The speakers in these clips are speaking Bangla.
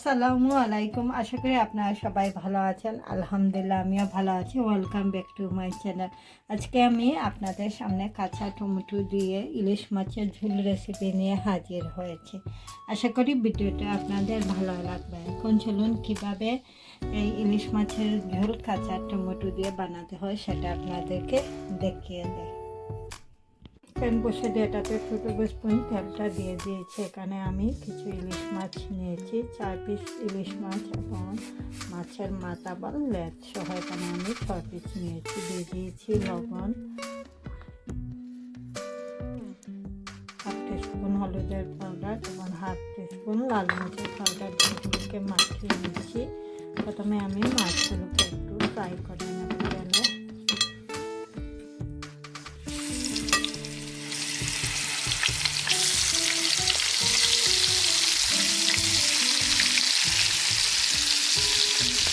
আসসালামু আলাইকুম। আশা করি আপনারা সবাই ভালো আছেন। আলহামদুলিল্লাহ আমিও ভালো আছি। Welcome back to my channel. আজকে আমি আপনাদের সামনে কাঁচা টমেটো দিয়ে ইলিশ মাছের ঝোল রেসিপি নিয়ে হাজির হয়েছি। আশা করি ভিডিওটা আপনাদের ভালো লাগবে। এখন চলুন কীভাবে এই ইলিশ মাছের ঝোল কাঁচা টমেটো দিয়ে বানাতে হয় সেটা আপনাদেরকে দেখিয়ে দেয়। প্যান বসে দিয়ে এটাতে 2 টেবিল স্পুন তেলটা দিয়ে দিয়েছি। এখানে আমি কিছু ইলিশ মাছ নিয়েছি, 4 পিস ইলিশ মাছ এবং মাছের মাথা বা লেজ সহ এখানে আমি 6 পিস নিয়েছি। দিয়ে দিয়েছি লবণ, হাফ টিস্পুন হলুদের পাউডার এবং হাফ টিস্পুন লাল মরিচের পাউডার দিয়ে মাখিয়ে নিচ্ছি। প্রথমে আমি মাছগুলোকে একটু ফ্রাই করে নেব তেলে।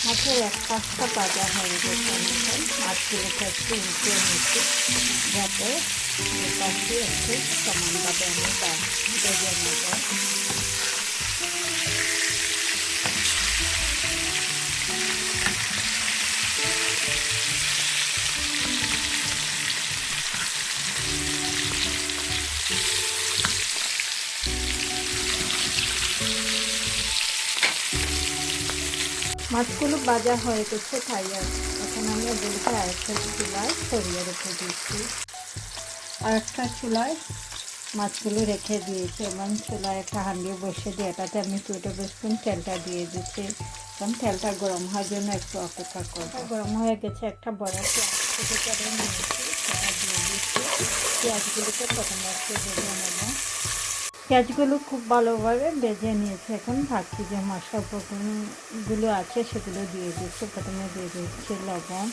মাছের এক পাঁচটা ভাজা হয়ে গেছে। মাছগুলোকে একটু উল্টে নিচ্ছি যাতে পাশে একটু সমানভাবে আমি ভেজে নেব। মাছগুলো ভাজা হয়ে গেছে, তাই এখন আমি এগুলোকে আরেকটা চুলায় সরিয়ে রেখে দিচ্ছি। আরেকটা চুলায় মাছগুলো রেখে দিয়েছি এবং চুলায় একটা হাঁড়ি বসে দিয়ে এটাতে আমি 2 টেবিল স্পুন তেলটা দিয়ে দিচ্ছি এবং তেলটা গরম হওয়ার জন্য একটু অপেক্ষা করবো। গরম হয়ে গেছে, একটা বড় পেঁয়াজ কেটে করে নিয়েছি, সেটা দিয়ে দিচ্ছি। পেঁয়াজগুলোকে প্রথমে একটু ভেজে নেব। পেঁয়াজগুলো খুব ভালোভাবে ভেজে নিয়েছে। এখন বাকি যে মশলা উপকরণগুলো আছে সেগুলো দিয়ে দিচ্ছি। প্রথমে দিয়ে দিচ্ছি লবণ,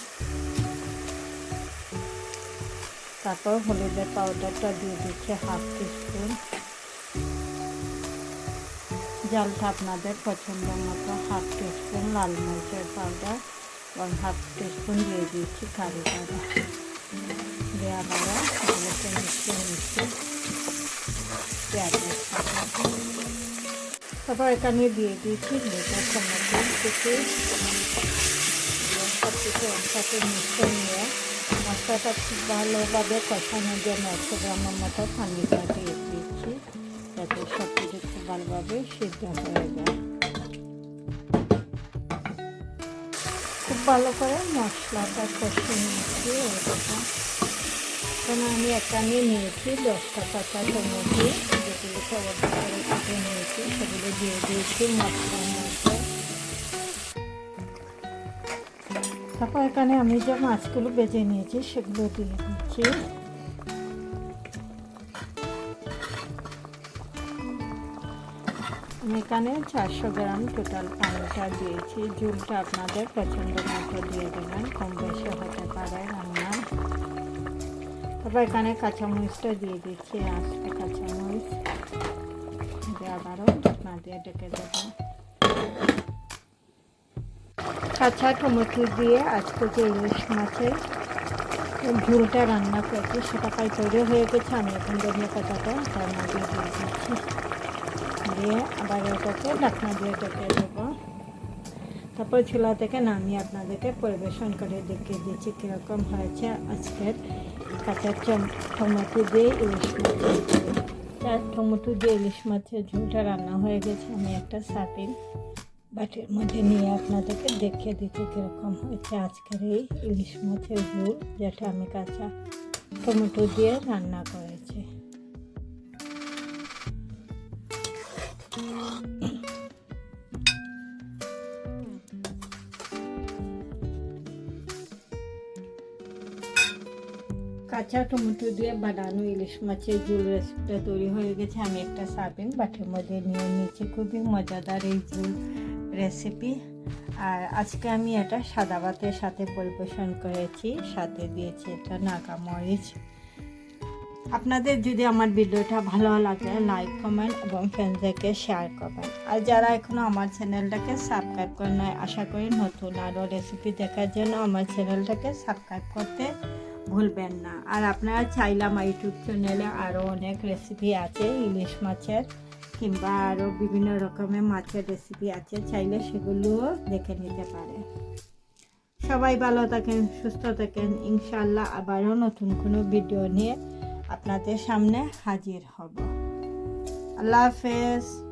তারপর হলুদের পাউডারটা দিয়ে দিচ্ছি হাফ টিস্পুন, জালটা আপনাদের পছন্দ মতো হাফ টিস্পুন লাল মরিচের পাউডার এবং হাফ টিস্পুন দিয়ে দিচ্ছি কারি পাউডার। দিয়ে আবারও এগুলোকে মিশিয়ে নিচ্ছি পেঁয়াজের সাথে। তারপর এখানে দিয়ে দিয়েছি দুটো টমেটো কুচি। সব কিছু একসাথে মিশিয়ে নিয়ে মশলাটা খুব ভালোভাবে কষানোর জন্য 100 গ্রামের মতো পানিটা দিয়ে দিচ্ছি যাতে সব কিছু খুব ভালোভাবে সিদ্ধ হয়ে যায়। খুব ভালো করে মশলাটা কষিয়ে নিচ্ছি। এরকম এখানে আমি এখানে নিয়েছি 10টা কাঁচা টমেটো, যেগুলোকে অর্ধ করে কেটে নিয়েছি সেগুলো দিয়ে দিয়েছি মশলার মধ্যে। তারপর এখানে আমি যে মাছগুলো ভেজে নিয়েছি সেগুলো দিয়ে দিচ্ছি। আমি এখানে 400 গ্রাম টোটাল পানিটা দিয়েছি। ঝোলটা আপনাদের পছন্দ মতো দিয়ে দেবেন, কম বেশি হতে পারে রান্না। তারপর এখানে কাঁচামরিচটা দিয়ে দিচ্ছি, আস্তে কাঁচামরিচ দিয়ে আবারও ঢাকনা দিয়ে ঢেকে দেবো। কাঁচা টমেটো দিয়ে আজকে যে ইলিশ মাছের ঝোলটা রান্না করেছি সেটা প্রায় তৈরি হয়ে গেছে। আমি এখন ধনিয়া পাতাটা তার মধ্যে দিয়ে দিচ্ছি, দিয়ে আবার ওটাকে ঢাকনা দিয়ে ঢেকে দেবো। তারপর চুলা থেকে নামিয়ে আপনাদেরকে পরিবেশন করে দেখিয়ে দিচ্ছি কীরকম হয়েছে আজকের কাঁচা টমেটো দিয়ে ইলিশ মাছের ঝোল। টমেটো দিয়ে ইলিশ মাছের ঝোলটা রান্না হয়ে গেছে। আমি একটা সার্ভিং বাটির মধ্যে নিয়ে আপনাদেরকে দেখিয়ে দিচ্ছি কীরকম হয়েছে আজকের এই ইলিশ মাছের ঝোল, যেটা আমি কাঁচা টমেটো দিয়ে রান্না করেছি। কাঁচা টমেটো দিয়ে বানানো ইলিশ মাছের ঝোল রেসিপিটা তৈরি হয়ে গেছে। আমি একটা সার্ভিং বাটির মধ্যে নিয়ে নিয়েছি। খুবই মজাদার এই ঝোল রেসিপি। আর আজকে আমি এটা সাদা ভাতের সাথে পরিবেশন করেছি, সাথে দিয়েছি এটা নাগা মরিচ। আপনাদের যদি আমার ভিডিওটা ভালো লাগে লাইক কমেন্ট এবং ফ্রেন্ডদেরকে শেয়ার করবেন। আর যারা এখনও আমার চ্যানেলটাকে সাবস্ক্রাইব করে নয়, আশা করি নতুন আরও রেসিপি দেখার জন্য আমার চ্যানেলটাকে সাবস্ক্রাইব করতে ভুলবেন না। আর আপনারা চাইলে আমার ইউটিউব চ্যানেলে আরও অনেক রেসিপি আছে ইলিশ মাছের, কিংবা আরও বিভিন্ন রকমের মাছের রেসিপি আছে, চাইলে সেগুলোও দেখে নিতে পারে। সবাই ভালো থাকেন, সুস্থ থাকেন। ইনশাআল্লাহ আবারও নতুন কোনো ভিডিও নিয়ে আপনাদের সামনে হাজির হব। আল্লাহ হাফেজ।